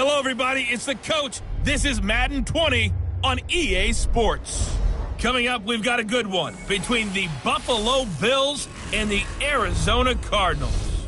Hello, everybody. It's the coach. This is Madden 20 on EA Sports. Coming up, we've got a good one between the Buffalo Bills and the Arizona Cardinals.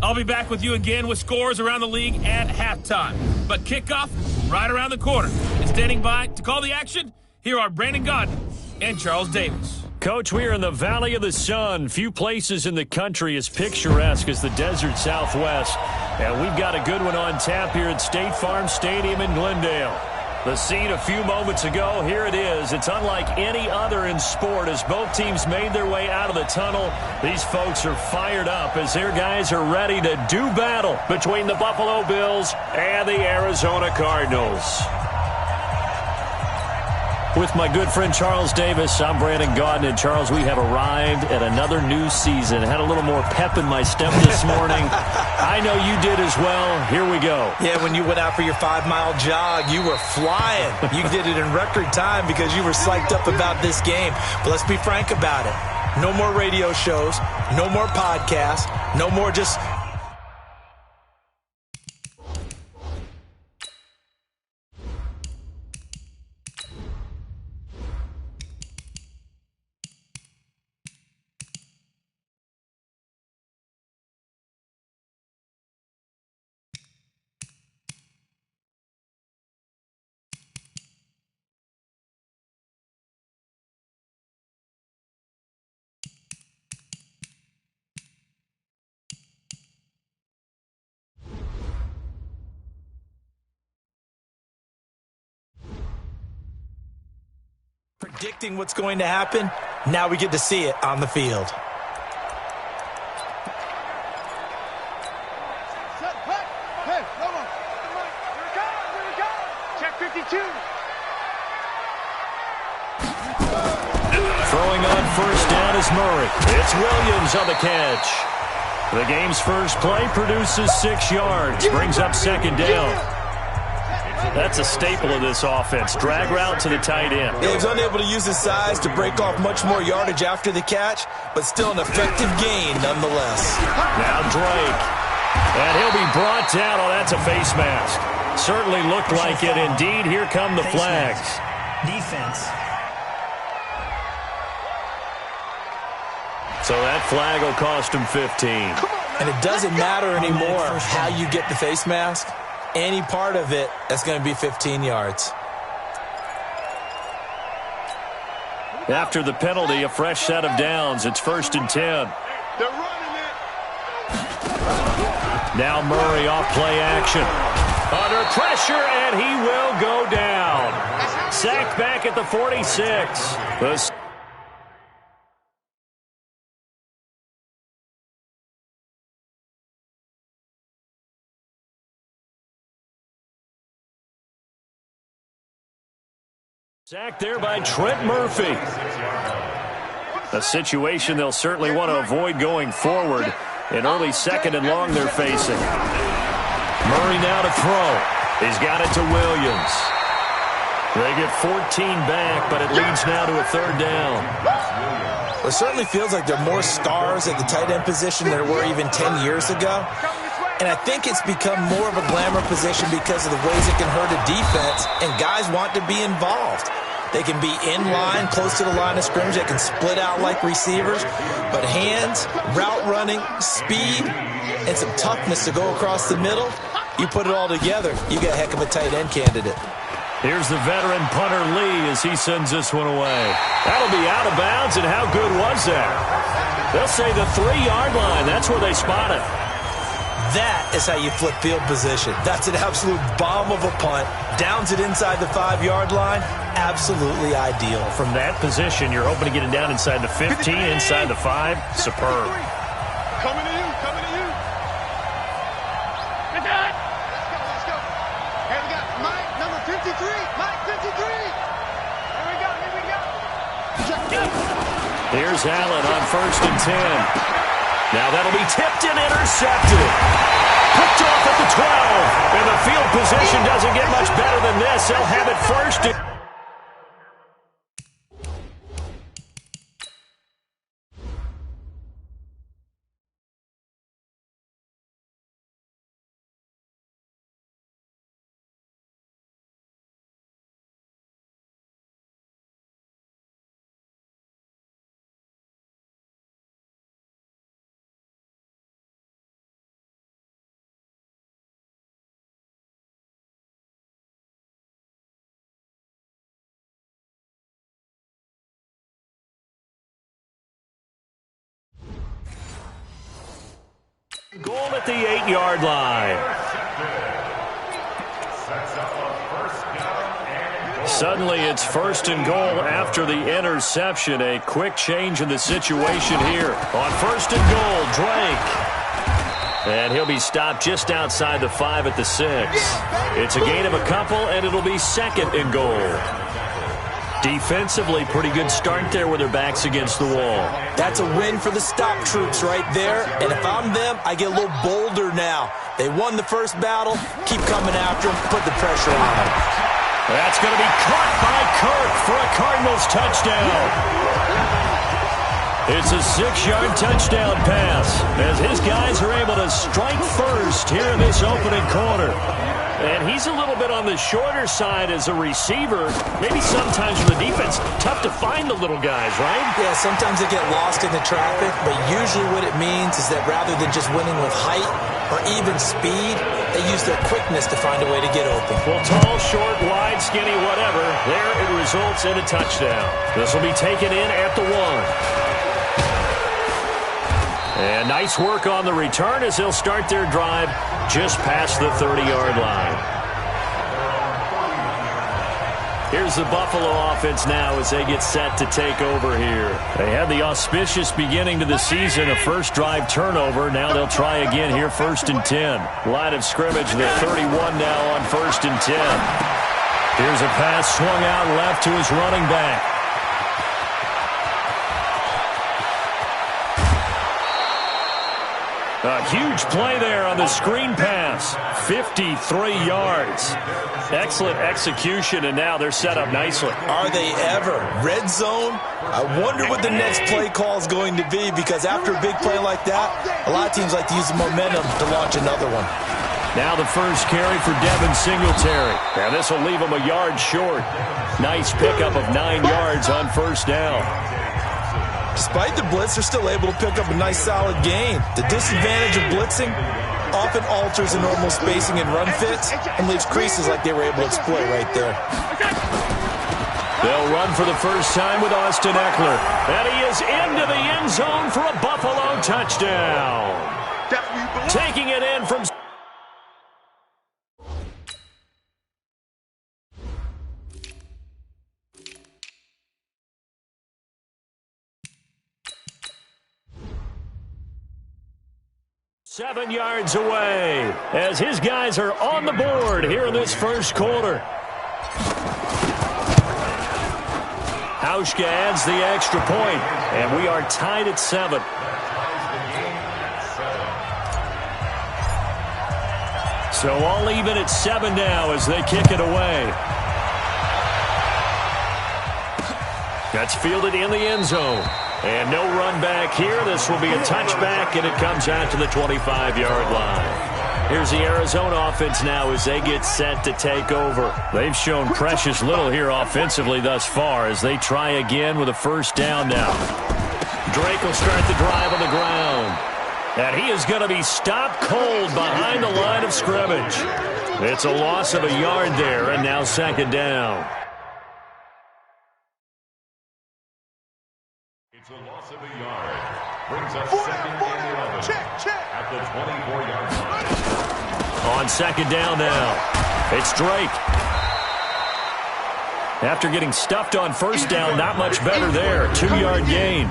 I'll be back with you again with scores around the league at halftime. But kickoff right around the corner. And standing by to call the action, here are Brandon Godden and Charles Davis. Coach, we are in the Valley of the Sun. Few places in the country as picturesque as the desert Southwest. And we've got a good one on tap here at State Farm Stadium in Glendale. The scene a few moments ago, here it is. It's unlike any other in sport as both teams made their way out of the tunnel. These folks are fired up as their guys are ready to do battle between the Buffalo Bills and the Arizona Cardinals. With my good friend Charles Davis, I'm Brandon Godden. And Charles, we have arrived at another new season. Had a little more pep in my step this morning. I know you did as well. Here we go. Yeah, when you went out for your 5-mile jog, you were flying. You did it in record time because you were psyched up about this game. But let's be frank about it. No more radio shows, no more podcasts, no more just... predicting what's going to happen. Now we get to see it on the field. Check 52. Throwing on first down is Murray. It's Williams on the catch. The game's first play produces 6 yards. Brings up second down. That's a staple of this offense. Drag route to the tight end. He was unable to use his size to break off much more yardage after the catch, but still an effective gain nonetheless. Now Drake. And he'll be brought down. Oh, that's a face mask. Certainly looked like it. Indeed, here come the flags. Defense. So that flag will cost him 15. And it doesn't matter anymore how you get the face mask. Any part of it, that's going to be 15 yards. After the penalty, a fresh set of downs. It's 1st and 10. They're running it. Now Murray off play action. Under pressure, and he will go down. Sacked back at the 46. Sacked there by Trent Murphy. A situation they'll certainly want to avoid going forward. An early 2nd and long they're facing. Murray now to throw. He's got it to Williams. They get 14 back, but it leads now to a 3rd down. Well, it certainly feels like there are more stars at the tight end position than there were even 10 years ago. And I think it's become more of a glamour position because of the ways it can hurt a defense, and guys want to be involved. They can be in line, close to the line of scrimmage. They can split out like receivers. But hands, route running, speed, and some toughness to go across the middle, you put it all together, you got a heck of a tight end candidate. Here's the veteran punter Lee as he sends this one away. That'll be out of bounds, and how good was that? They'll say the 3-yard line. That's where they spot it. That is how you flip field position. That's an absolute bomb of a punt. Downs it inside the 5-yard line. Absolutely ideal. From that position, you're hoping to get it down inside the 15, inside the 5. Superb. Coming to you, coming to you. Get that. Let's go. Here we got Mike, number 53. Mike, 53. Here we go, here we go. Here's Allen on 1st and 10. Now that'll be tipped and intercepted. Picked off at the 12. And the field position doesn't get much better than this. They'll have it 1st. Goal at the 8-yard line. Suddenly it's 1st and goal after the interception. A quick change in the situation here. On 1st and goal, Drake. And he'll be stopped just outside the 5 at the 6. It's a gain of a couple, and it'll be 2nd and goal. Defensively, pretty good start there with their backs against the wall. That's a win for the stop troops right there. And if I'm them, I get a little bolder now. They won the first battle. Keep coming after them. Put the pressure on them. That's going to be caught by Kirk for a Cardinals touchdown. It's a 6-yard touchdown pass as his guys are able to strike first here in this opening quarter. And he's a little bit on the shorter side as a receiver. Maybe sometimes for the defense, tough to find the little guys, right? Yeah, sometimes they get lost in the traffic, but usually what it means is that rather than just winning with height or even speed, they use their quickness to find a way to get open. Well, tall, short, wide, skinny, whatever, there it results in a touchdown. This will be taken in at the 1. And nice work on the return as they'll start their drive just past the 30-yard line. Here's the Buffalo offense now as they get set to take over here. They had the auspicious beginning to the season, a first drive turnover. Now they'll try again here, 1st and 10. Line of scrimmage, the 31 now on 1st and 10. Here's a pass swung out left to his running back. A huge play there on the screen pass. 53 yards. Excellent execution, and now they're set up nicely. Are they ever? Red zone? I wonder what the next play call is going to be, because after a big play like that, a lot of teams like to use the momentum to launch another one. Now the first carry for Devin Singletary. And this will leave him a yard short. Nice pickup of 9 yards on 1st down. Despite the blitz, they're still able to pick up a nice solid gain. The disadvantage of blitzing often alters the normal spacing and run fits and leaves creases like they were able to exploit right there. They'll run for the first time with Austin Eckler. And he is into the end zone for a Buffalo touchdown. Taking it in from... ...7 yards away as his guys are on the board here in this first quarter. Hauschka adds the extra point, and we are tied at 7. So all even at 7 now as they kick it away. That's fielded in the end zone. And no run back here. This will be a touchback, and it comes out to the 25-yard line. Here's the Arizona offense now as they get set to take over. They've shown precious little here offensively thus far as they try again with a first down now. Drake will start the drive on the ground. And he is going to be stopped cold behind the line of scrimmage. It's a loss of a yard there, and now 2nd down. It's a loss of a yard. Brings up 2nd and 11 at the 24-yard line. On 2nd down now, it's Drake. After getting stuffed on 1st down, not much better there. 2-yard gain.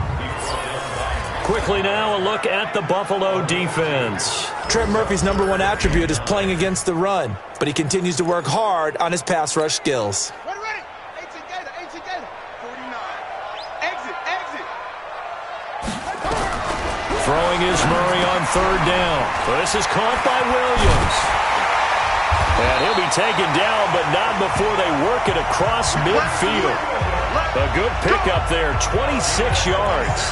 Quickly now, a look at the Buffalo defense. Trent Murphy's #1 attribute is playing against the run, but he continues to work hard on his pass rush skills. Throwing is Murray on 3rd down. This is caught by Williams. And he'll be taken down, but not before they work it across midfield. A good pickup there, 26 yards.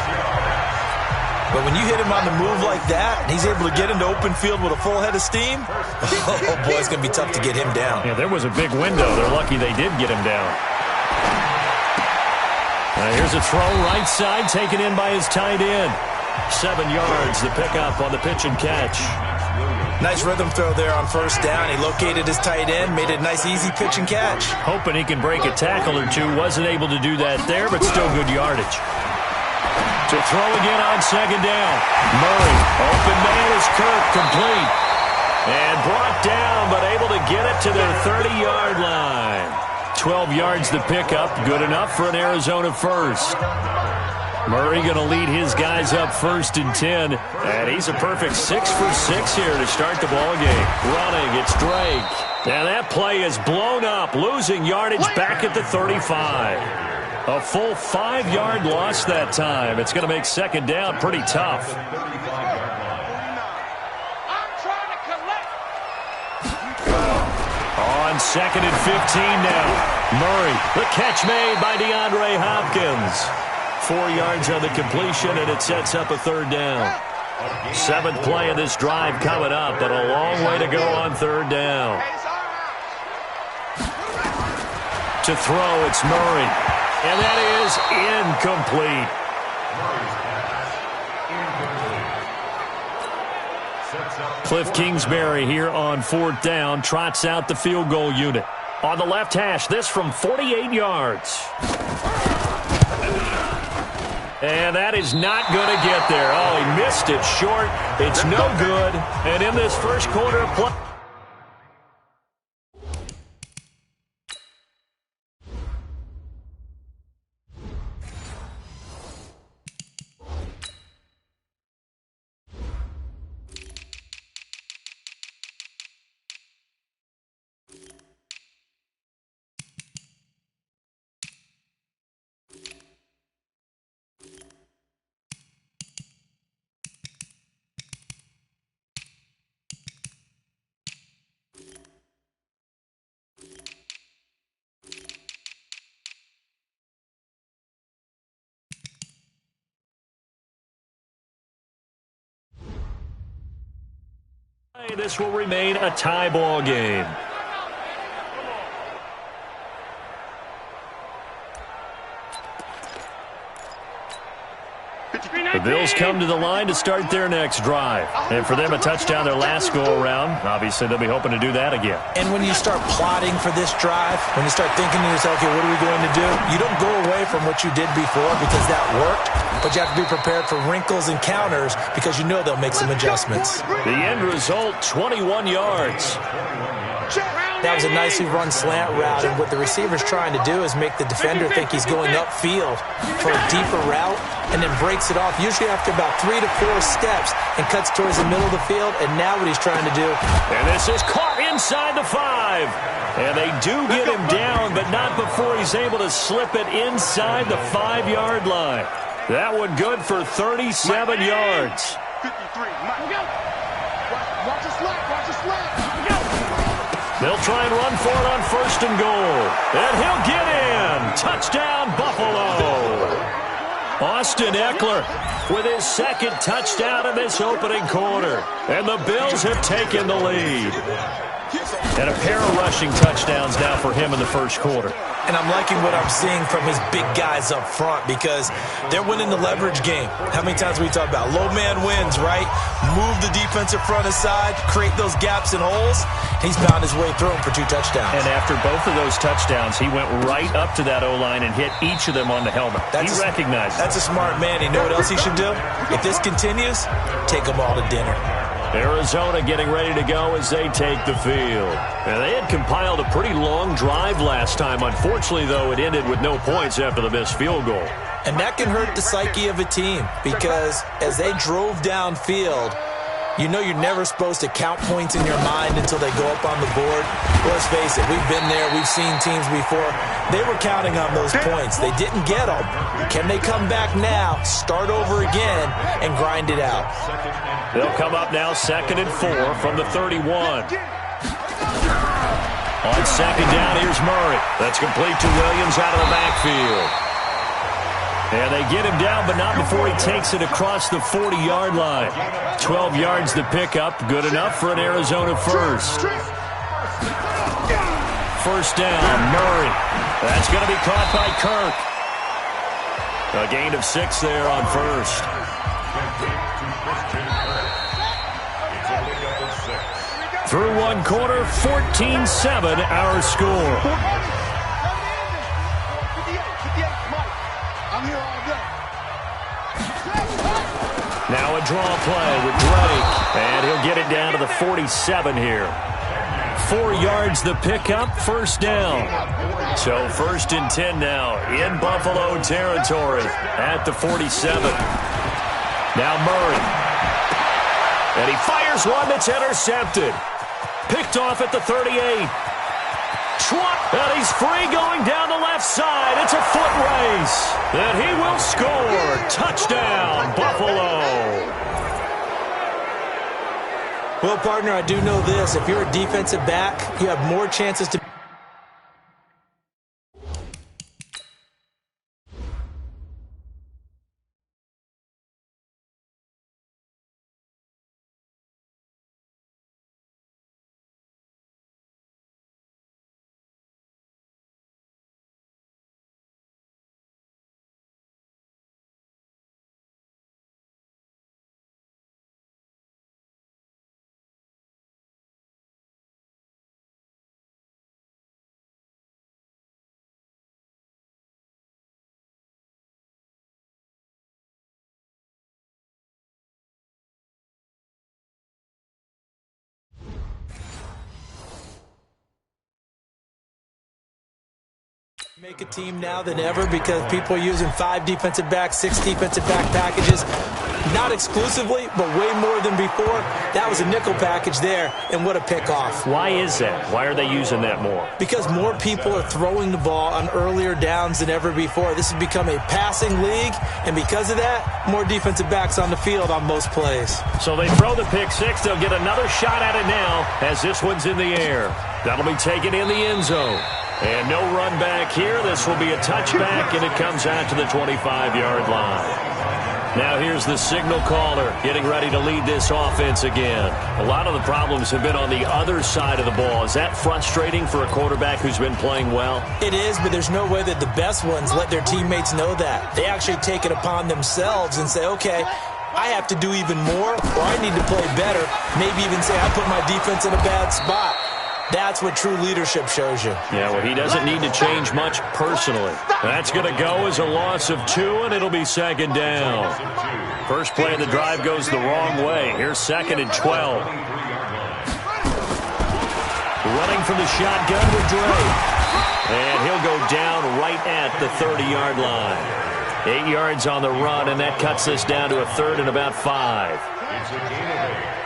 But when you hit him on the move like that, and he's able to get into open field with a full head of steam, oh boy, it's going to be tough to get him down. Yeah, there was a big window. They're lucky they did get him down. Here's a throw right side, taken in by his tight end. 7 yards, the pickup on the pitch and catch. Nice rhythm throw there on 1st down. He located his tight end, made it a nice, easy pitch and catch. Hoping he can break a tackle or two. Wasn't able to do that there, but still good yardage. To throw again on second down. Murray, open man is Kirk, complete. And brought down, but able to get it to their 30-yard line. 12 yards to pick up, good enough for an Arizona first. Murray going to lead his guys up 1st and 10, and he's a perfect 6 for 6 here to start the ball game. Running, it's Drake. And that play is blown up, losing yardage back at the 35. A full 5-yard loss that time. It's going to make second down pretty tough. On 2nd and 15 now. Murray, the catch made by DeAndre Hopkins. 4 yards on the completion, and it sets up a 3rd down. 7th play of this drive coming up, but a long way to go on 3rd down. To throw, it's Murray. And that is incomplete. Cliff Kingsbury here on 4th down, trots out the field goal unit. On the left hash, this from 48 yards. And that is not going to get there. Oh, he missed it short. It's no good. And in this first quarter of play. This will remain a tie ball game. The Bills come to the line to start their next drive. And for them, a touchdown their last go-around. Obviously, they'll be hoping to do that again. And when you start plotting for this drive, when you start thinking to yourself, okay, what are we going to do? You don't go away from what you did before because that worked, but you have to be prepared for wrinkles and counters because you know they'll make some adjustments. The end result, 21 yards. That was a nicely run slant route, and what the receiver's trying to do is make the defender think he's going upfield for a deeper route and then breaks it off, usually after about 3 to 4 steps, and cuts towards the middle of the field, and now what he's trying to do. And this is caught inside the 5. And they do get him down, but not before he's able to slip it inside the 5-yard line. That one good for 37 yards. 53. Watch the slap. Watch the slap. They'll try and run for it on 1st and goal. And he'll get in. Touchdown, Buffalo. Austin Eckler with his 2nd touchdown in this opening quarter. And the Bills have taken the lead. And a pair of rushing touchdowns now for him in the first quarter. And I'm liking what I'm seeing from his big guys up front because they're winning the leverage game. How many times we talk about low man wins, right? Move the defensive front aside, create those gaps and holes. He's found his way through them for 2 touchdowns. And after both of those touchdowns, he went right up to that O-line and hit each of them on the helmet. He recognized it. That's a smart man. You know what else he should do? If this continues, take them all to dinner. Arizona getting ready to go as they take the field. And they had compiled a pretty long drive last time. Unfortunately, though, it ended with no points after the missed field goal. And that can hurt the psyche of a team because as they drove downfield, you know you're never supposed to count points in your mind until they go up on the board. Let's face it, we've been there. We've seen teams before. They were counting on those points. They didn't get them. Can they come back now, start over again, and grind it out? They'll come up now 2nd and 4 from the 31. On 2nd down, here's Murray. That's complete to Williams out of the backfield. And they get him down, but not before he takes it across the 40-yard line. 12 yards to pick up. Good enough for an Arizona first. First down, Murray. That's going to be caught by Kirk. A gain of 6 there on first. Through one quarter, 14-7 our score. 58, Mike. I'm here all day. Now a draw play with Drake. And he'll get it down to the 47 here. 4 yards the pickup, first down. So 1st and 10 now in Buffalo territory at the 47. Now Murray. And he fires one that's intercepted. Picked off at the 38. And he's free going down the left side. It's a foot race. And he will score. Touchdown, Buffalo. Well, partner, I do know this. If you're a defensive back, you have more chances to... Make a team now than ever because people are using 5 defensive backs, 6 defensive back packages. Not exclusively, but way more than before. That was a nickel package there, and what a pickoff. Why is that? Why are they using that more? Because more people are throwing the ball on earlier downs than ever before. This has become a passing league, and because of that, more defensive backs on the field on most plays. So they throw the pick six. They'll get another shot at it now as this one's in the air. That'll be taken in the end zone. And no run back here. This will be a touchback, and it comes out to the 25-yard line. Now here's the signal caller getting ready to lead this offense again. A lot of the problems have been on the other side of the ball. Is that frustrating for a quarterback who's been playing well? It is, but there's no way that the best ones let their teammates know that. They actually take it upon themselves and say, okay, I have to do even more, or I need to play better. Maybe even say I put my defense in a bad spot. That's what true leadership shows you. Yeah, well, he doesn't need to change much personally. That's going to go as a loss of 2, and it'll be second down. First play of the drive goes the wrong way. Here's 2nd and 12. Running from the shotgun with Drake. And he'll go down right at the 30-yard line. 8 yards on the run, and that cuts this down to a 3rd and about 5.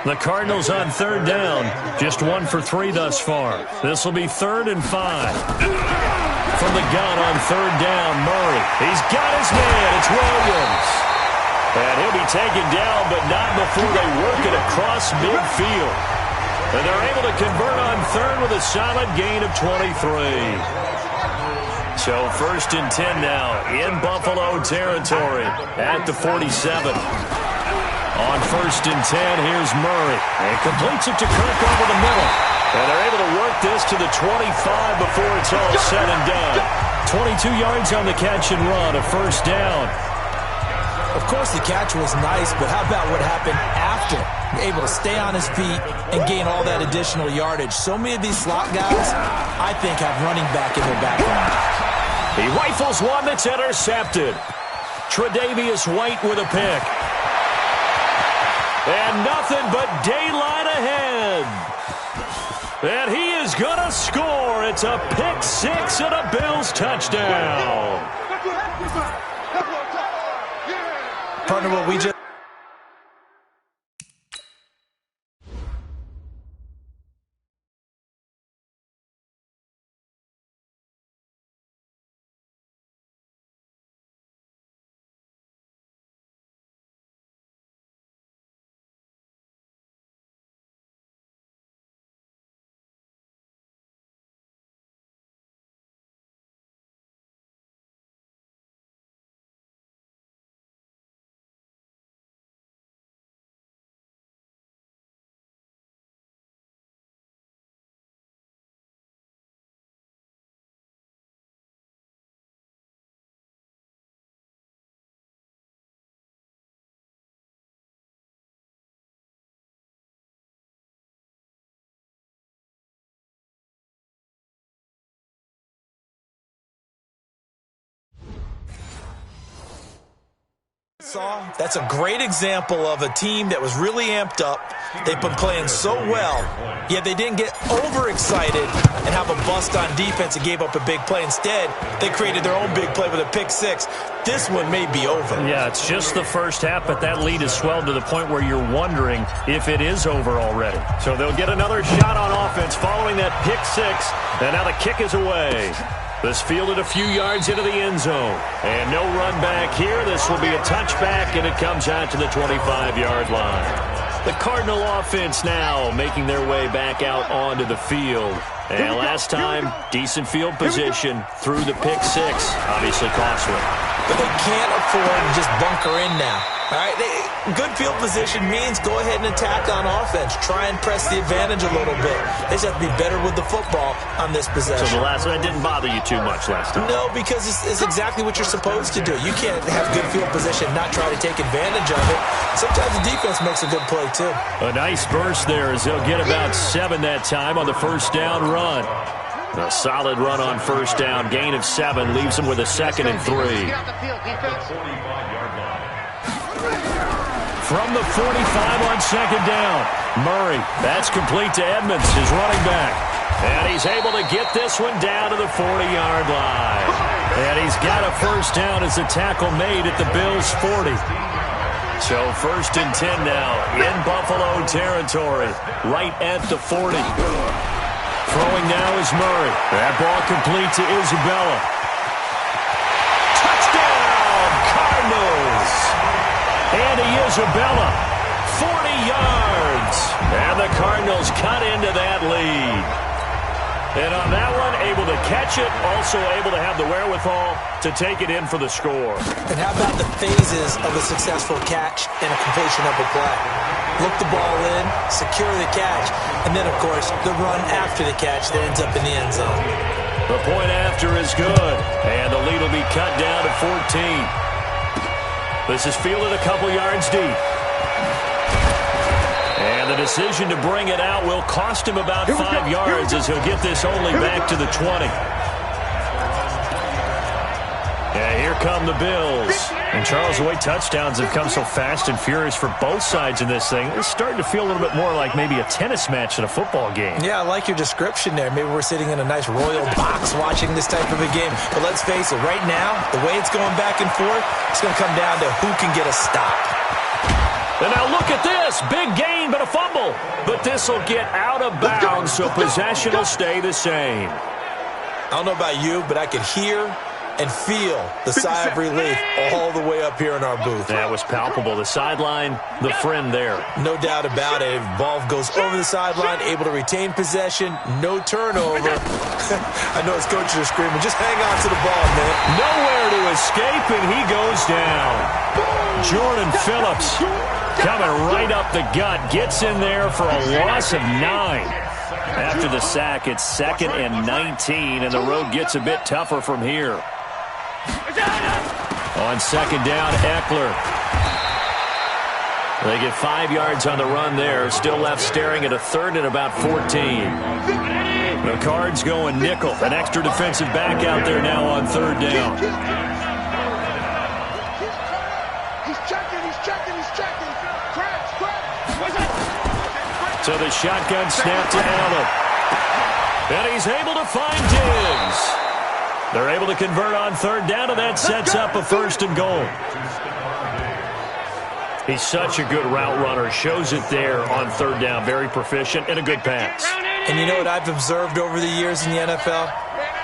The Cardinals on 3rd down. Just 1 for 3 thus far. This will be 3rd and 5. From the gun on 3rd down, Murray. He's got his man. It's Williams. And he'll be taken down, but not before they work it across midfield. And they're able to convert on 3rd with a solid gain of 23. So 1st and 10 now in Buffalo territory at the 47. On 1st and 10, here's Murray. And completes it to Kirk over the middle. And they're able to work this to the 25 before it's all said and done. 22 yards on the catch and run, a 1st down. Of course, the catch was nice, but how about what happened after? Able to stay on his feet and gain all that additional yardage. So many of these slot guys, I think, have running back in their background. He rifles one that's intercepted. Tre'Davious White with a pick. And nothing but daylight ahead. And he is going to score. It's a pick six and a Bills touchdown. Partner, what we just... saw, that's a great example of a team that was really amped up. They've been playing so well, yet they didn't get overexcited and have a bust on defense and gave up a big play. Instead, they created their own big play with a pick six. This one may be over. Yeah, it's just the first half, but that lead has swelled to the point where you're wondering if it is over already. So they'll get another shot on offense following that pick six, and now the kick is away. This fielded a few yards into the end zone. And no run back here. This will be a touchback, and it comes out to the 25-yard line. The Cardinal offense now making their way back out onto the field. And last time, decent field position through the pick six. Obviously costly. But they can't afford to just bunker in now. All right, good field position means go ahead and attack on offense. Try and press the advantage a little bit. They just have to be better with the football on this possession. So the last one didn't bother you too much last time? No, because it's exactly what you're supposed to do. You can't have good field position and not try to take advantage of it. Sometimes the defense makes a good play, too. A nice burst there as they'll get about 7 that time on the first down run. A solid run on first down. Gain of 7 leaves them with a 2nd and 3. From the 45 on 2nd down. Murray, that's complete to Edmonds, his running back. And he's able to get this one down to the 40-yard line. And he's got a first down as the tackle made at the Bills' 40. So 1st and 10 now in Buffalo territory, right at the 40. Throwing now is Murray. That ball complete to Isabella. Touchdown, Cardinals! Andy Isabella, 40 yards. And the Cardinals cut into that lead. And on that one, able to catch it, also able to have the wherewithal to take it in for the score. And how about the phases of a successful catch and a completion of a play? Look the ball in, secure the catch, and then, of course, the run after the catch that ends up in the end zone. The point after is good, and the lead will be cut down to 14. This is fielded a couple yards deep. And the decision to bring it out will cost him about 5 yards as he'll get this only back to the 20. Yeah, here come the Bills. And Charles, the way touchdowns have come so fast and furious for both sides in this thing, it's starting to feel a little bit more like maybe a tennis match at a football game. Yeah, I like your description there. Maybe we're sitting in a nice royal box watching this type of a game. But let's face it, right now, the way it's going back and forth, it's going to come down to who can get a stop. And now look at this. Big gain, but a fumble. But this will get out of bounds, so possession will stay the same. I don't know about you, but I could hear and feel the sigh of relief all the way up here in our booth. That was palpable. The sideline, the friend there. No doubt about it. Ball goes over the sideline, able to retain possession, no turnover. I know his coaches are screaming, just hang on to the ball, man. Nowhere to escape, and he goes down. Jordan Phillips coming right up the gut, gets in there for a loss of 9. After the sack, it's 2nd and 19, and the road gets a bit tougher from here. On 2nd down, Eckler. They get 5 yards on the run there. Still left staring at a 3rd and about 14. The Cards going nickel. An extra defensive back out there now on 3rd down. He's checking. So the shotgun snap to Allen. And he's able to find Diggs. They're able to convert on 3rd down, and that sets up a 1st and goal. He's such a good route runner. Shows it there on 3rd down. Very proficient and a good pass. And you know what I've observed over the years in the NFL?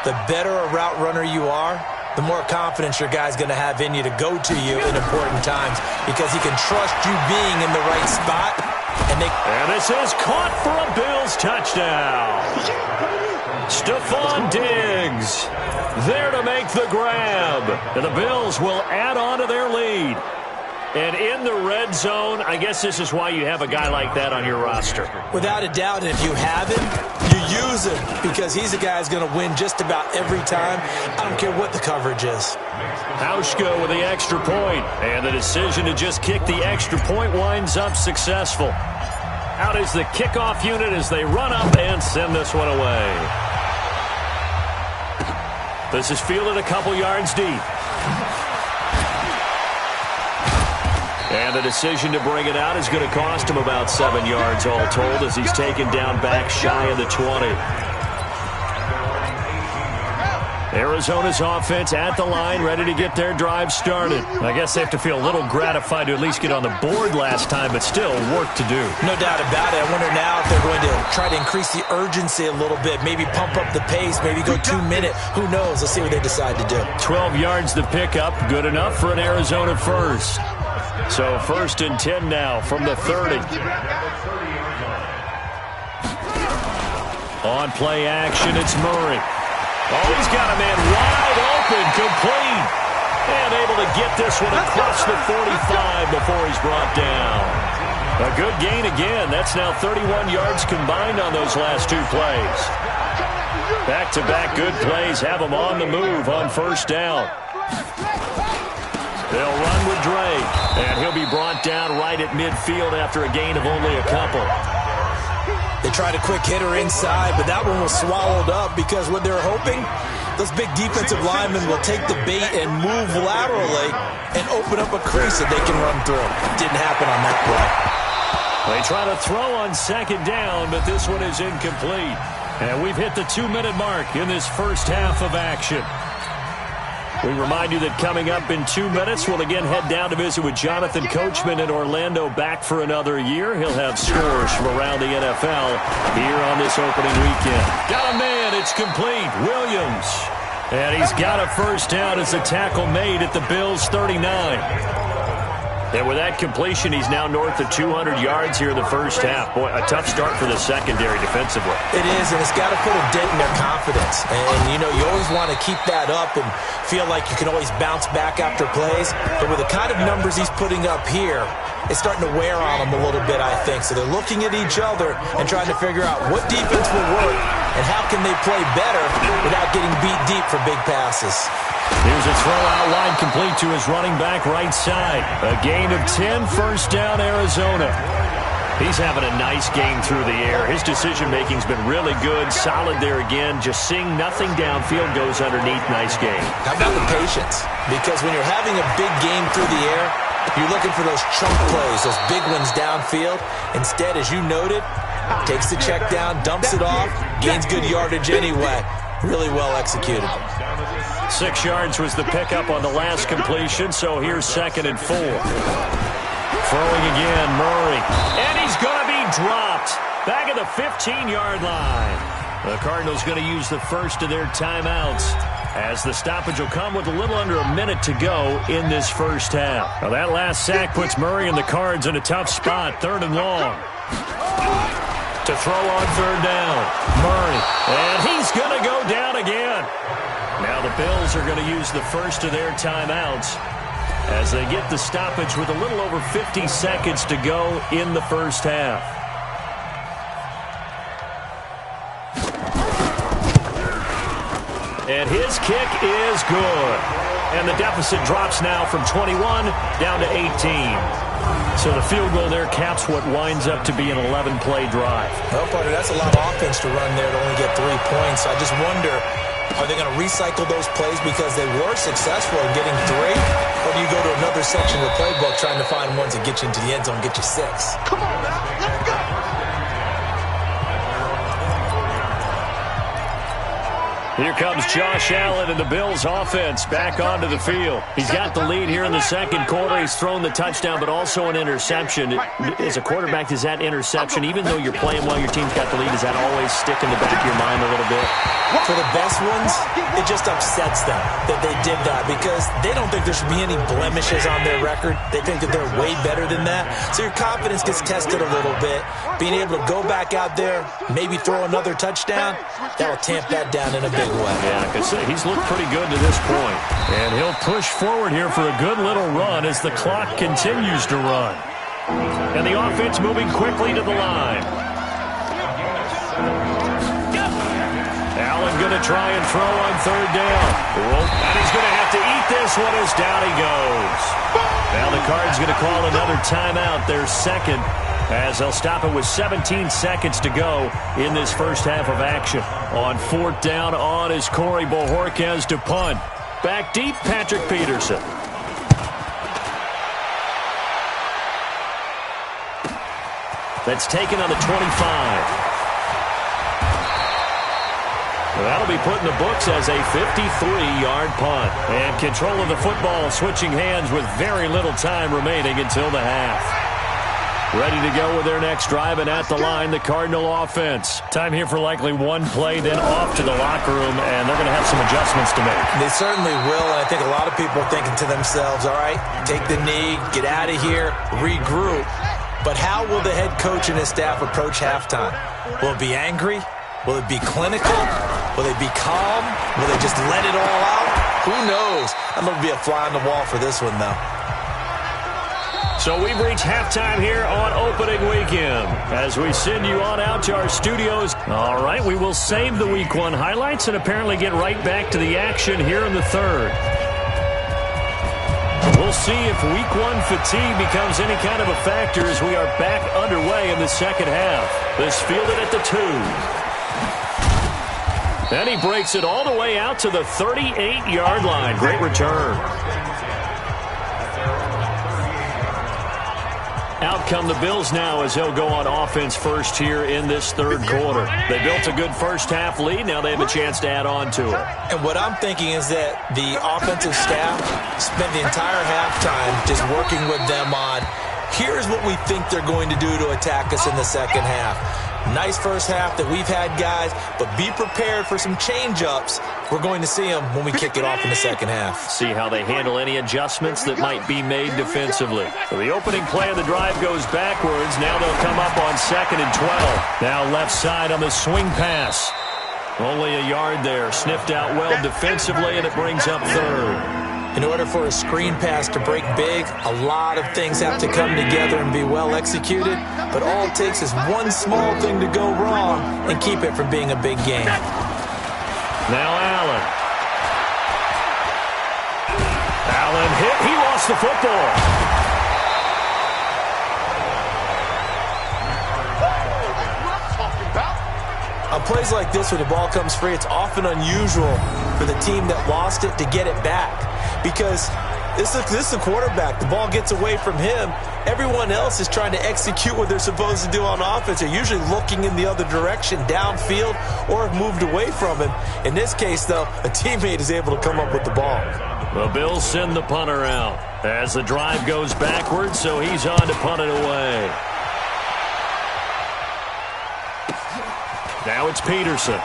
The better a route runner you are, the more confidence your guy's going to have in you to go to you in important times because he can trust you being in the right spot. And this is caught for a Bills touchdown. Stephon Diggs there to make the grab. And the Bills will add on to their lead. And in the red zone, I guess this is why you have a guy like that on your roster. Without a doubt, and if you have him, you use him because he's a guy who's going to win just about every time. I don't care what the coverage is. Hauschka with the extra point. And the decision to just kick the extra point winds up successful. Out is the kickoff unit as they run up and send this one away. This is fielded a couple yards deep. And the decision to bring it out is going to cost him about 7 yards all told as he's taken down back shy of the 20. Arizona's offense at the line, ready to get their drive started. I guess they have to feel a little gratified to at least get on the board last time, but still work to do. No doubt about it. I wonder now if they're going to try to increase the urgency a little bit, maybe pump up the pace, maybe go 2 minute. Who knows? Let's see what they decide to do. 12 yards the pickup, good enough for an Arizona first. So 1st and 10 now from the 30. On play action, it's Murray. Oh, he's got a man wide open, complete. And able to get this one across the 45 before he's brought down. A good gain again. That's now 31 yards combined on those last 2 plays. Back-to-back good plays have him on the move on 1st down. They'll run with Drake, and he'll be brought down right at midfield after a gain of only a couple. They tried a quick hitter inside, but that one was swallowed up because what they're hoping, those big defensive linemen will take the bait and move laterally and open up a crease that they can run through. Didn't happen on that play. They try to throw on 2nd down, but this one is incomplete. And we've hit the 2-minute mark in this first half of action. We remind you that coming up in 2 minutes, we'll again head down to visit with Jonathan Coachman in Orlando, back for another year. He'll have scores from around the NFL here on this opening weekend. Got a man, it's complete, Williams. And he's got a 1st down as a tackle made at the Bills' 39. And with that completion, he's now north of 200 yards here in the first half. Boy, a tough start for the secondary defensively. It is, and it's got to put a dent in their confidence. And, you know, you always want to keep that up and feel like you can always bounce back after plays. But with the kind of numbers he's putting up here, it's starting to wear on them a little bit, I think. So they're looking at each other and trying to figure out what defense will work and how can they play better without getting beat deep for big passes. Here's a throw out line complete to his running back right side. A gain of 10, 1st down, Arizona. He's having a nice game through the air. His decision-making's been really good. Solid there again. Just seeing nothing downfield goes underneath. Nice game. How about the patience? Because when you're having a big game through the air, you're looking for those chunk plays, those big ones downfield. Instead, as you noted, takes the check down, dumps it off, gains good yardage anyway. Really well executed. 6 yards was the pickup on the last completion, so here's 2nd and 4. Throwing again, Murray. And he's going to be dropped. Back at the 15-yard line. The Cardinals going to use the first of their timeouts as the stoppage will come with a little under a minute to go in this first half. Now that last sack puts Murray and the Cards in a tough spot, 3rd and long. To throw on 3rd down, Murray. And he's going to go down again. Now the Bills are going to use the first of their timeouts as they get the stoppage with a little over 50 seconds to go in the first half. And his kick is good. And the deficit drops now from 21 down to 18. So the field goal there caps what winds up to be an 11-play drive. Well, partner, that's a lot of offense to run there to only get 3 points. I just wonder, are they going to recycle those plays because they were successful in getting 3? Or do you go to another section of the playbook trying to find ones that get you into the end zone and get you 6? Come on now, let's go. Here comes Josh Allen and the Bills offense back onto the field. He's got the lead here in the 2nd quarter. He's thrown the touchdown, but also an interception. As a quarterback, does that interception, even though you're playing while your team's got the lead, does that always stick in the back of your mind a little bit? For the best ones, it just upsets them that they did that because they don't think there should be any blemishes on their record. They think that they're way better than that. So your confidence gets tested a little bit. Being able to go back out there, maybe throw another touchdown, that'll tamp that down in a big way. Yeah, I could say he's looked pretty good to this point. And he'll push forward here for a good little run as the clock continues to run. And the offense moving quickly to the line. Allen going to try and throw on 3rd down. And he's going to have to eat this one as down he goes. Now the Cards going to call another timeout, their 2nd, as they'll stop it with 17 seconds to go in this first half of action. On 4th down on is Corey Bojorquez to punt. Back deep, Patrick Peterson. That's taken on the 25. Well, that'll be put in the books as a 53-yard punt. And control of the football switching hands with very little time remaining until the half. Ready to go with their next drive, and at the line, the Cardinal offense. Time here for likely one play, then off to the locker room, and they're going to have some adjustments to make. They certainly will, and I think a lot of people are thinking to themselves, all right, take the knee, get out of here, regroup. But how will the head coach and his staff approach halftime? Will it be angry? Will it be clinical? Will they be calm? Will they just let it all out? Who knows? I'm going to be a fly on the wall for this one, though. So we've reached halftime here on opening weekend as we send you on out to our studios. All right, we will save the Week 1 highlights and apparently get right back to the action here in the third. We'll see if Week 1 fatigue becomes any kind of a factor as we are back underway in the second half. This fielded at the 2. And he breaks it all the way out to the 38-yard line. Great return. Out come the Bills now as they'll go on offense first here in this third quarter. They built a good first-half lead. Now they have a chance to add on to it. And what I'm thinking is that the offensive staff spent the entire halftime just working with them on, here's what we think they're going to do to attack us in the second half. Nice first half that we've had, guys, but be prepared for some change-ups. We're going to see them when we kick it off in the second half. See how they handle any adjustments that might be made defensively. So the opening play of the drive goes backwards. Now they'll come up on 2nd and 12. Now left side on the swing pass. Only a yard there. Sniffed out well defensively, and it brings up third. In order for a screen pass to break big, a lot of things have to come together and be well executed, but all it takes is one small thing to go wrong and keep it from being a big game. Now Allen. Allen hit. He lost the football. On plays like this where the ball comes free, it's often unusual for the team that lost it to get it back. Because this is the quarterback. The ball gets away from him. Everyone else is trying to execute what they're supposed to do on offense. They're usually looking in the other direction, downfield, or have moved away from him. In this case, though, a teammate is able to come up with the ball. The Bills send the punter out as the drive goes backwards, so he's on to punt it away. Now it's Peterson.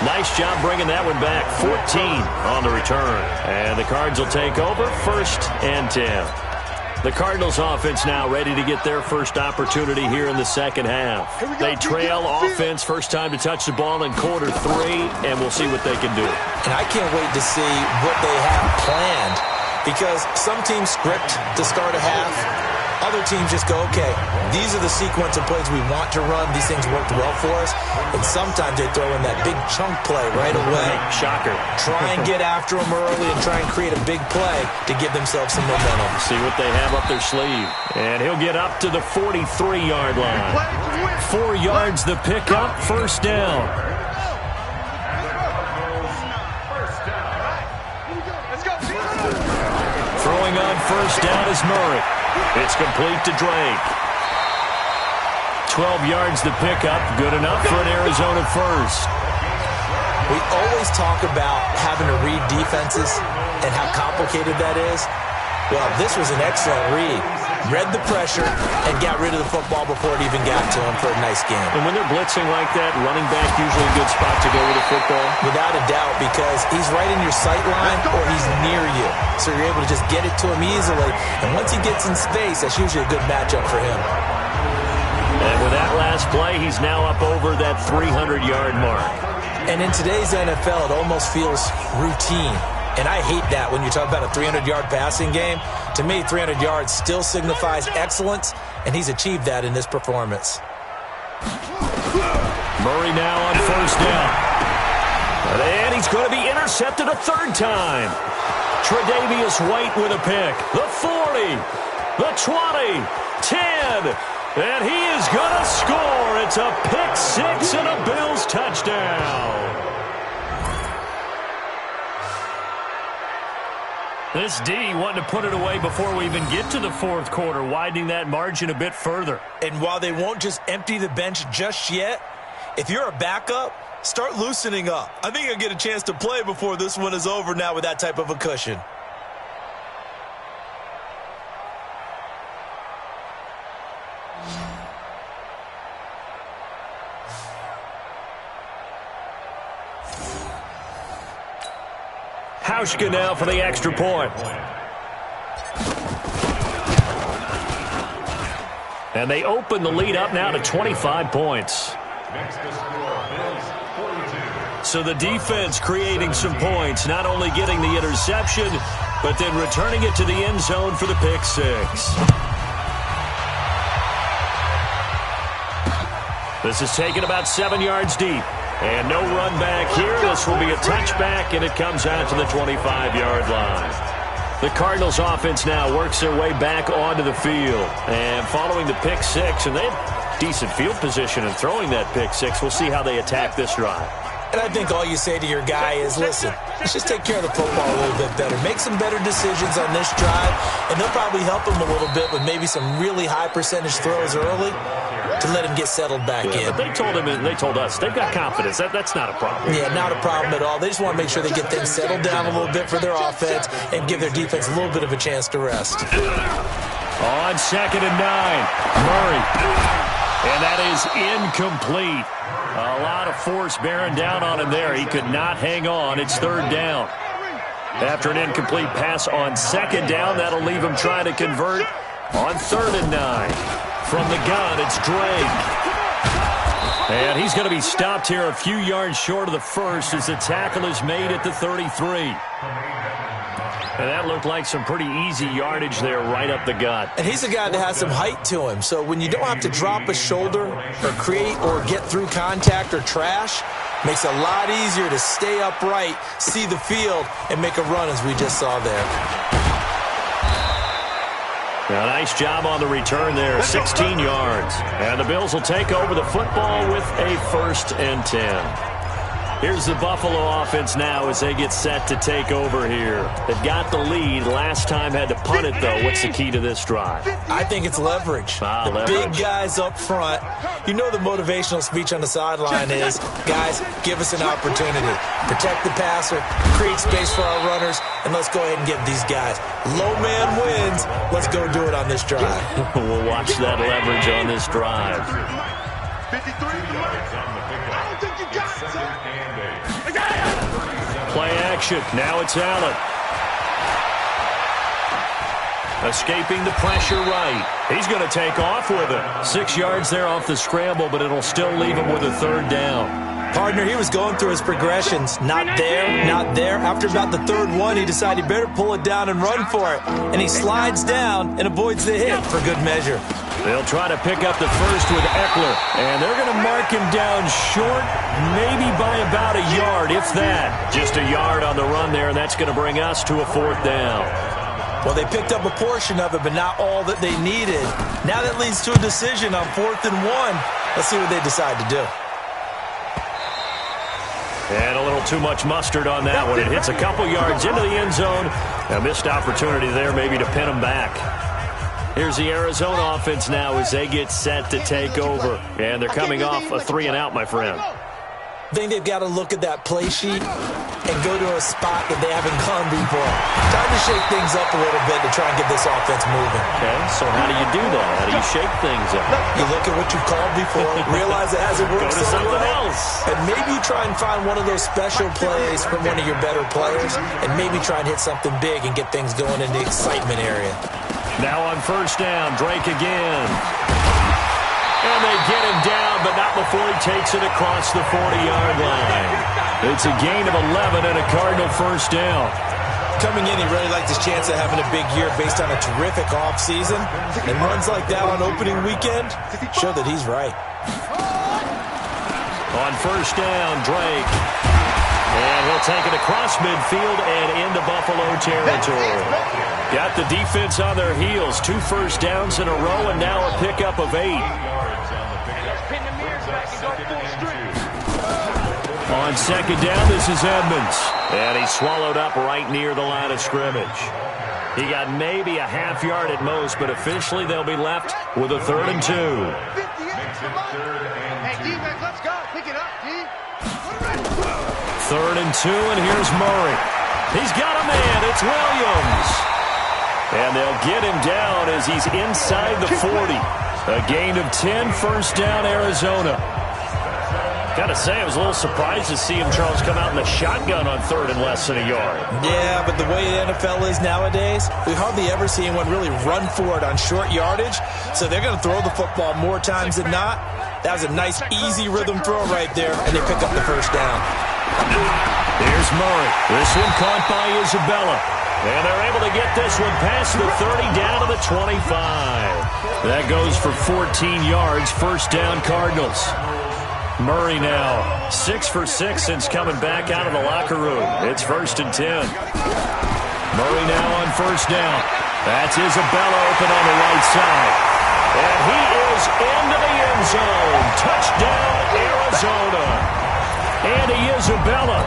Nice job bringing that one back. 14 on the return. And the Cards will take over 1st and 10. The Cardinals offense now ready to get their first opportunity here in the second half. They trail offense first time to touch the ball in quarter 3, and we'll see what they can do. And I can't wait to see what they have planned, because some teams script to start a half. Other teams just go, okay, these are the sequence of plays we want to run. These things worked well for us. And sometimes they throw in that big chunk play right away. Shocker. Try and get after them early and try and create a big play to give themselves some momentum. See what they have up their sleeve. And he'll get up to the 43-yard line. 4 yards the pickup, first down. Throwing on first down is Murray. It's complete to Drake. 12 yards to pick up. Good enough for an Arizona first. We always talk about having to read defenses and how complicated that is. Well, this was an excellent read. Read the pressure and got rid of the football before it even got to him for a nice game. And when they're blitzing like that, running back usually a good spot to go with the football? Without a doubt, because he's right in your sight line or he's near you. So you're able to just get it to him easily. And once he gets in space, that's usually a good matchup for him. And with that last play, he's now up over that 300-yard mark. And in today's NFL, it almost feels routine. And I hate that when you talk about a 300-yard passing game. To me, 300 yards still signifies excellence, and he's achieved that in this performance. Murray now on first down. And he's going to be intercepted a third time. Tre'Davious White with a pick. The 40, the 20, 10, and he is going to score. It's a pick six and a Bills touchdown. This D wanting to put it away before we even get to the fourth quarter, widening that margin a bit further. And while they won't just empty the bench just yet, if you're a backup, start loosening up. I think you'll get a chance to play before this one is over now with that type of a cushion. Hauschka now for the extra point. And they open the lead up now to 25 points. Next to score, Bills 42. So the defense creating some points, not only getting the interception, but then returning it to the end zone for the pick six. This is taken about 7 yards deep. And no run back here. This will be a touchback, and it comes out to the 25-yard line. The Cardinals offense now works their way back onto the field. And following the pick six, and they have decent field position in throwing that pick six. We'll see how they attack this drive. And I think all you say to your guy is, listen, let's just take care of the football a little bit better. Make some better decisions on this drive, and they'll probably help him a little bit with maybe some really high percentage throws early to let him get settled back in. But they told him and they told us they've got confidence. That's not a problem. Yeah, not a problem at all. They just want to make sure they get things settled down a little bit for their offense and give their defense a little bit of a chance to rest. On 2nd and 9, Murray. And that is incomplete. A lot of force bearing down on him there. He could not hang on. It's 3rd down. After an incomplete pass on 2nd down, that'll leave him trying to convert on 3rd and 9. From the gun, it's Drake. And he's going to be stopped here a few yards short of the first as the tackle is made at the 33. And that looked like some pretty easy yardage there right up the gut. And he's a guy that has some height to him. So when you don't have to drop a shoulder or create or get through contact or trash, makes it a lot easier to stay upright, see the field, and make a run as we just saw there. A nice job on the return there, 16 yards. And the Bills will take over the football with a 1st and 10. Here's the Buffalo offense now as they get set to take over here. They've got the lead. Last time had to punt it, though. What's the key to this drive? I think it's leverage. Big guys up front. You know the motivational speech on the sideline is, guys, give us an opportunity. Protect the passer, create space for our runners, and let's go ahead and get these guys. Low man wins. Let's go do it on this drive. We'll watch that leverage on this drive. 53 yards on the pickup. I don't think you got it, son. Play action. Now it's Allen. Escaping the pressure right. He's going to take off with it. 6 yards there off the scramble, but it'll still leave him with a 3rd down. Partner, he was going through his progressions. Not there, not there. After about the 3rd one, he decided he better pull it down and run for it. And he slides down and avoids the hit for good measure. They'll try to pick up the first with Eckler. And they're going to mark him down short, maybe by about a yard, if that. Just a yard on the run there, and that's going to bring us to a 4th down. Well, they picked up a portion of it, but not all that they needed. Now that leads to a decision on 4th and 1. Let's see what they decide to do. And a little too much mustard on that one. It hits a couple yards into the end zone. A missed opportunity there maybe to pin him back. Here's the Arizona offense now as they get set to take over. And they're coming off a 3-and-out, my friend. I think they've got to look at that play sheet and go to a spot that they haven't gone before. Time to shake things up a little bit to try and get this offense moving. Okay, so how do you do that? How do you shake things up? You look at what you've called before, realize it hasn't worked Go to so something well, else. and maybe you try and find one of those special plays from one of your better players, and maybe try and hit something big and get things going in the excitement area. Now on 1st down, Drake again. And they get him down, but not before he takes it across the 40-yard line. It's a gain of 11 and a Cardinal 1st down. Coming in, he really liked his chance of having a big year based on a terrific offseason. And runs like that on opening weekend show that he's right. On 1st down, Drake. And he'll take it across midfield and into Buffalo territory. Got the defense on their heels. 2 1st downs in a row and now a pickup of 8. On 2nd down, this is Edmonds. And he's swallowed up right near the line of scrimmage. He got maybe a half yard at most, but officially they'll be left with a 3rd and 2. Hey, D-Mac, let's go. Pick it up, D. 3rd and 2, and here's Murray. He's got a man. It's Williams. And they'll get him down as he's inside the 40. A gain of 10, first down, Arizona. Got to say, I was a little surprised to see him, Charles, come out in the shotgun on 3rd and less than a yard. Yeah, but the way the NFL is nowadays, we hardly ever see anyone really run for it on short yardage. So they're going to throw the football more times than not. That was a nice, easy rhythm throw right there, and they pick up the first down. Here's Murray. This one caught by Isabella. And they're able to get this one past the 30 down to the 25. That goes for 14 yards. First down, Cardinals. Murray now 6 for 6 since coming back out of the locker room. It's 1st and 10. Murray now on first down. That's Isabella open on the right side. And he is into the end zone. Touchdown, Arizona. Andy Isabella.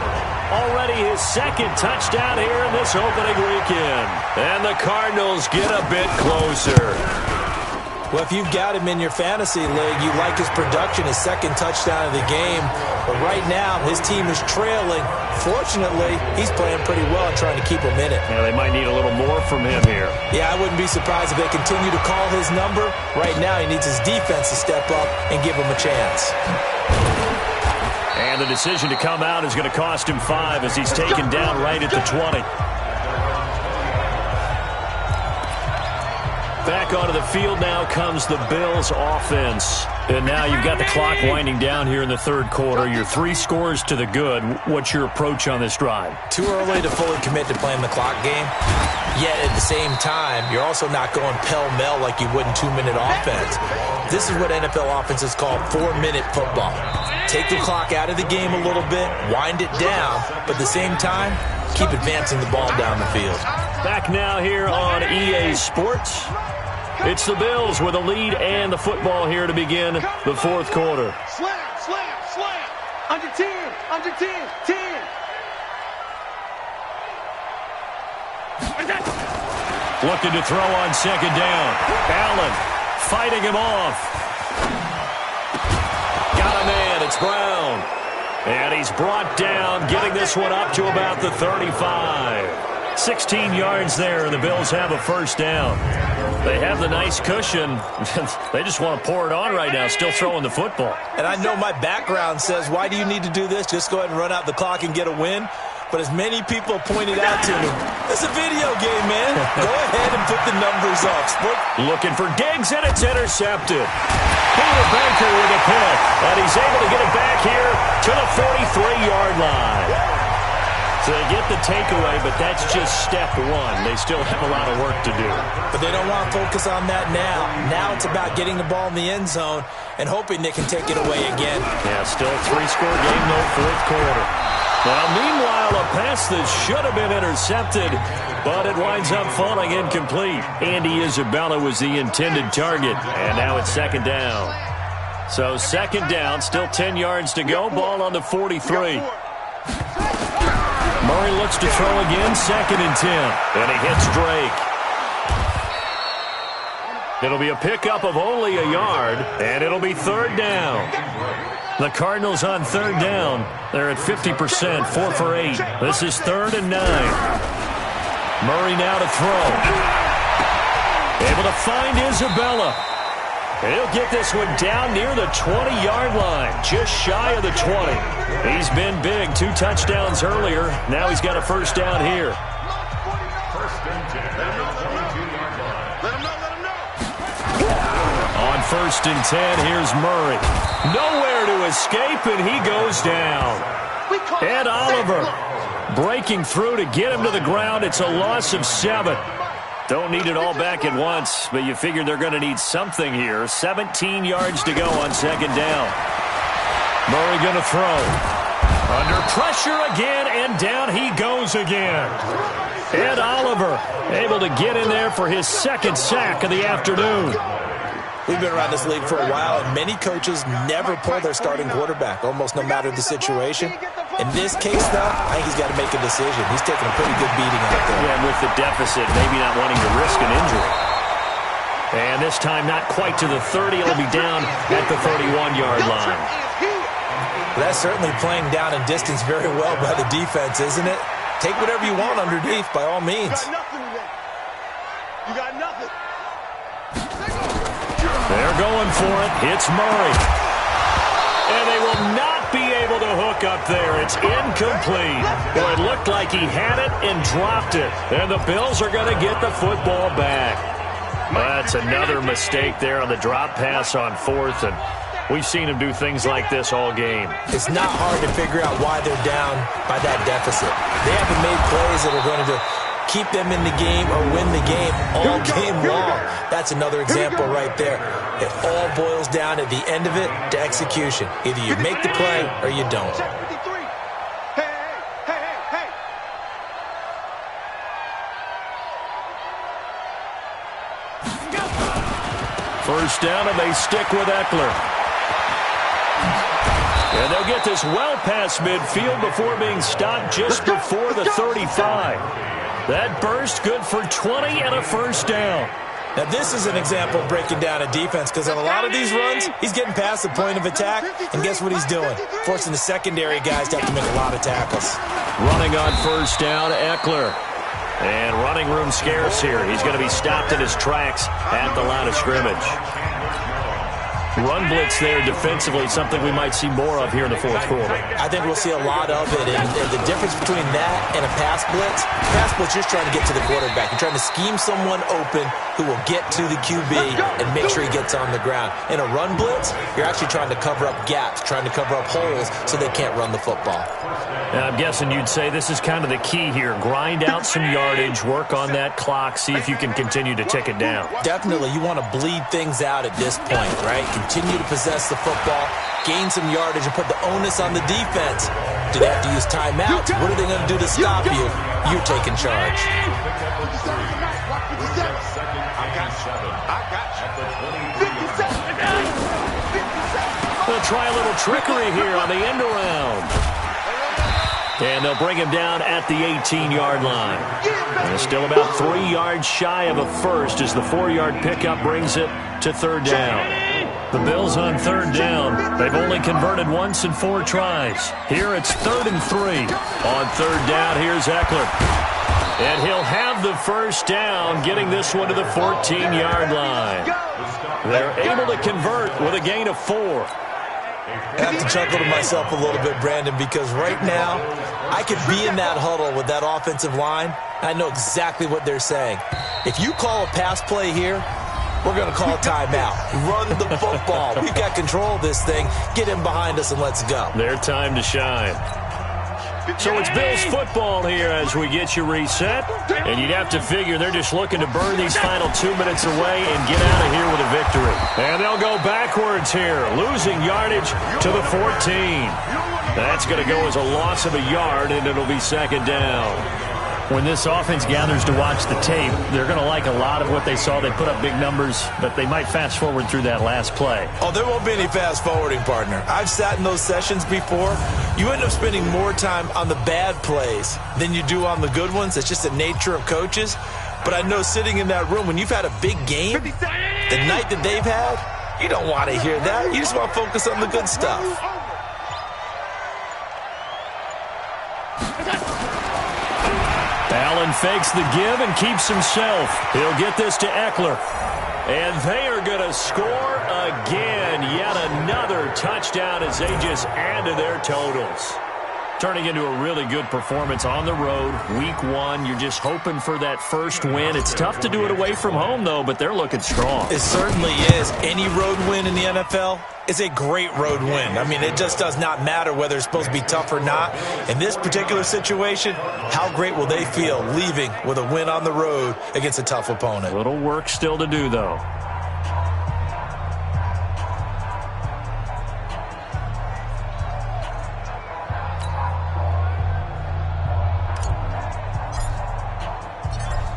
Already his 2nd touchdown here in this opening weekend. And the Cardinals get a bit closer. Well, if you've got him in your fantasy league, you like his production, his 2nd touchdown of the game. But right now, his team is trailing. Fortunately, he's playing pretty well and trying to keep him in it. Yeah, they might need a little more from him here. Yeah, I wouldn't be surprised if they continue to call his number. Right now, he needs his defense to step up and give him a chance. And the decision to come out is going to cost him 5 as he's taken down right at the 20. Back onto the field now comes the Bills offense. And now you've got the clock winding down here in the 3rd quarter. You're 3 scores to the good. What's your approach on this drive? Too early to fully commit to playing the clock game. Yet at the same time, you're also not going pell-mell like you would in 2-minute offense. This is what NFL offenses call 4-minute football. Take the clock out of the game a little bit, wind it down, but at the same time, keep advancing the ball down the field. Back now here on EA Sports. It's the Bills with a lead and the football here to begin the 4th quarter. Slam, slam, slam. Under 10, under 10, 10. Looking to throw on 2nd down. Allen fighting him off. Got a man. It's Brown. And he's brought down, getting this one up to about the 35. 16 yards there, and the Bills have a first down. They have the nice cushion. They just want to pour it on right now, still throwing the football. And I know my background says, why do you need to do this? Just go ahead and run out the clock and get a win. But as many people pointed out to me, it's a video game, man. Go ahead and put the numbers up. Looking for Diggs, and it's intercepted. Peter Baker with a pick, and he's able to get it back here to the 43-yard line. So they get the takeaway, but that's just step 1. They still have a lot of work to do. But they don't want to focus on that now. Now it's about getting the ball in the end zone and hoping they can take it away again. Yeah, still a 3-score game, though, 4th quarter. Now, meanwhile, a pass that should have been intercepted, but it winds up falling incomplete. Andy Isabella was the intended target, and now it's 2nd down. So 2nd down, still 10 yards to go, ball on the 43. Murray looks to throw again, 2nd and 10, and he hits Drake. It'll be a pickup of only a yard, and it'll be 3rd down. The Cardinals on 3rd down. They're at 50%, 4 for 8. This is 3rd and 9. Murray now to throw. Able to find Isabella. He'll get this one down near the 20-yard line, just shy of the 20. He's been big, 2 touchdowns earlier. Now he's got a first down here. First and 10 at the 22-yard line. Let him know. On 1st and 10, here's Murray. Nowhere to escape, and he goes down. Ed Oliver breaking through to get him to the ground. It's a loss of 7. Don't need it all back at once, but you figure they're going to need something here. 17 yards to go on 2nd down. Murray going to throw. Under pressure again, and down he goes again. Ed Oliver able to get in there for his 2nd sack of the afternoon. We've been around this league for a while, and many coaches never pull their starting quarterback, almost no matter the situation. In this case, though, I think he's got to make a decision. He's taking a pretty good beating out there. Yeah, and with the deficit, maybe not wanting to risk an injury. And this time, not quite to the 30. It'll be down at the 31-yard line. That's certainly playing down in distance very well by the defense, isn't it? Take whatever you want underneath, by all means. You got nothing today. You got nothing. They're going for it. It's Murray. And they will not be able to hook up there. It's incomplete. Well, it looked like he had it and dropped it. And the Bills are going to get the football back. That's another mistake there on the drop pass on 4th. And we've seen him do things like this all game. It's not hard to figure out why they're down by that deficit. They haven't made plays that are going to keep them in the game or win the game all game long. That's another example right there. It all boils down at the end of it to execution. Either you make the play or you don't. First down, and they stick with Eckler. And they'll get this well past midfield before being stopped just before the 35. That burst good for 20 and a first down. Now, this is an example of breaking down a defense because on a lot of these runs, he's getting past the point of attack, and guess what he's doing? Forcing the secondary guys to have to make a lot of tackles. Running on first down, Eckler. And running room scarce here. He's going to be stopped in his tracks at the line of scrimmage. Run blitz there defensively, something we might see more of here in the fourth quarter. I think we'll see a lot of it, and the difference between that and a pass blitz, you're just trying to get to the quarterback. You're trying to scheme someone open who will get to the QB and make sure he gets on the ground. In a run blitz, you're actually trying to cover up gaps, trying to cover up holes so they can't run the football. Now, I'm guessing you'd say this is kind of the key here. Grind out some yardage, work on that clock, see if you can continue to tick it down. Definitely, you want to bleed things out at this point, right? Continue to possess the football, gain some yardage, and put the onus on the defense. Do they have to use timeouts? What are they going to do to stop you? You're taking charge. They'll try a little trickery here on the end around. And they'll bring him down at the 18-yard line. And it's still about 3 yards shy of a first as the 4-yard pickup brings it to third down. The Bills on third down. They've only converted once in 4 tries. Here it's 3rd and 3. On third down, here's Eckler. And he'll have the first down, getting this one to the 14-yard line. They're able to convert with a gain of 4. I have to chuckle to myself a little bit, Brandon, because right now I could be in that huddle with that offensive line. I know exactly what they're saying. If you call a pass play here, we're going to call a timeout. Run the football. We've got control of this thing. Get in behind us and let's go. Their time to shine. So it's Bills football here as we get you reset. And you'd have to figure they're just looking to burn these final 2 minutes away and get out of here with a victory. And they'll go backwards here, losing yardage to the 14. That's going to go as a loss of a yard, and it'll be second down. When this offense gathers to watch the tape, they're going to like a lot of what they saw. They put up big numbers, but they might fast forward through that last play. Oh, there won't be any fast forwarding, partner. I've sat in those sessions before. You end up spending more time on the bad plays than you do on the good ones. It's just the nature of coaches. But I know sitting in that room, when you've had a big game, the night that they've had, you don't want to hear that. You just want to focus on the good stuff. Allen fakes the give and keeps himself. He'll get this to Eckler. And they are going to score again. Yet another touchdown as they just add to their totals. Turning into a really good performance on the road. Week 1, you're just hoping for that first win. It's tough to do it away from home, though, but they're looking strong. It certainly is. Any road win in the NFL is a great road win. I mean, it just does not matter whether it's supposed to be tough or not. In this particular situation, how great will they feel leaving with a win on the road against a tough opponent? A little work still to do, though.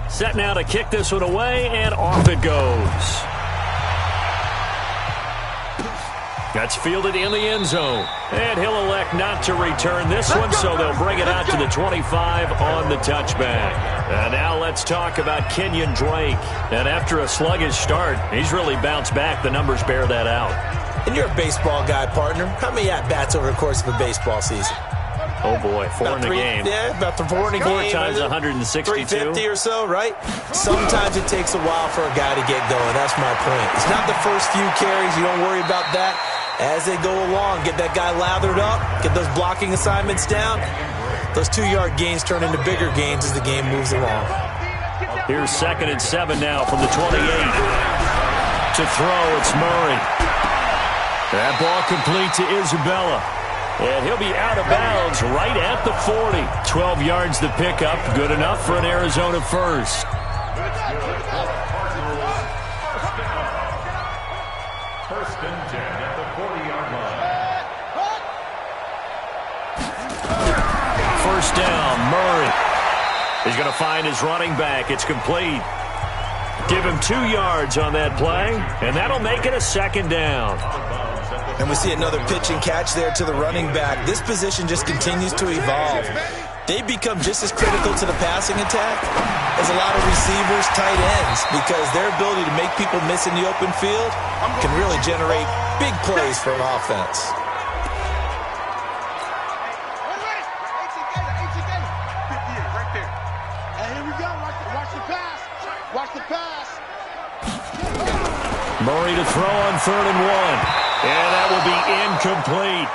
Set now to kick this one away, and off it goes. That's fielded in the end zone. And he'll elect not to return this one, so they'll bring it out to the 25 on the touchback. And now let's talk about Kenyon Drake. And after a sluggish start, he's really bounced back. The numbers bear that out. And you're a baseball guy, partner. How many at-bats over the course of a baseball season? Oh, boy, four in a game. Yeah, about four in a game. 4 times 162. 350 or so, right? Sometimes it takes a while for a guy to get going. That's my point. It's not the first few carries. You don't worry about that. As they go along, get that guy lathered up, get those blocking assignments down. Those 2-yard gains turn into bigger gains as the game moves along. Here's 2nd and 7 now from the 28. To throw, it's Murray. That ball complete to Isabella. And he'll be out of bounds right at the 40. 12 yards to pick up. Good enough for an Arizona first. First and 10 at the 40-yard line. First down, Murray. He's going to find his running back. It's complete. Give him 2 yards on that play, and that'll make it a 2nd down. And we see another pitch and catch there to the running back. This position just continues to evolve. They become just as critical to the passing attack as a lot of receivers, tight ends, because their ability to make people miss in the open field can really generate big plays for an offense. Murray to throw on 3rd and 1. And that will be incomplete.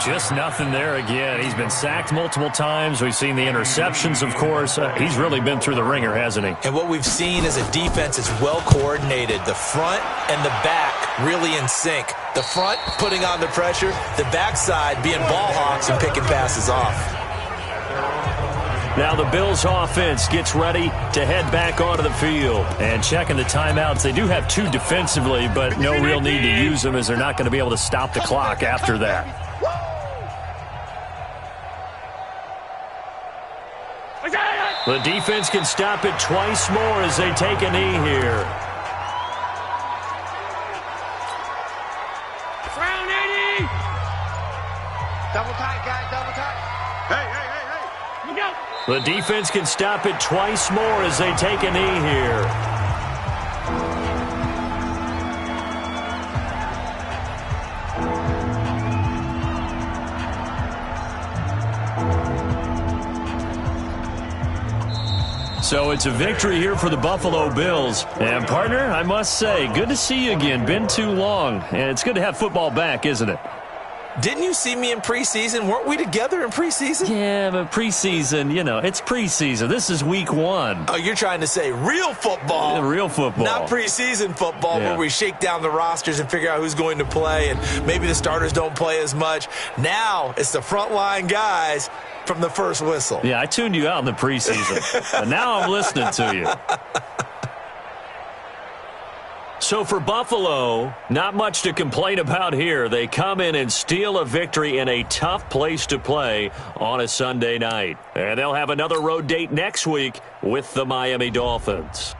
Just nothing there again. He's been sacked multiple times. We've seen the interceptions, of course. He's really been through the ringer, hasn't he? And what we've seen is a defense is well coordinated. The front and the back really in sync. The front putting on the pressure. The backside being ball hawks and picking passes off. Now the Bills offense gets ready to head back onto the field. And checking the timeouts. They do have 2 defensively, but no real need to use them as they're not going to be able to stop the clock after that. The defense can stop it twice more as they take a knee here. Round 80! Double tight, guys, double tight. Hey, hey, hey, hey. Look out. The defense can stop it twice more as they take a knee here. So it's a victory here for the Buffalo Bills. And, partner, I must say, good to see you again. Been too long. And it's good to have football back, isn't it? Didn't you see me in preseason? Weren't we together in preseason? Yeah, but preseason, you know, it's preseason. This is week 1. Oh, you're trying to say real football. Yeah, real football. Not preseason football where we shake down the rosters and figure out who's going to play and maybe the starters don't play as much. Now it's the frontline guys from the first whistle. Yeah, I tuned you out in the preseason. But now I'm listening to you. So for Buffalo, not much to complain about here. They come in and steal a victory in a tough place to play on a Sunday night. And they'll have another road date next week with the Miami Dolphins.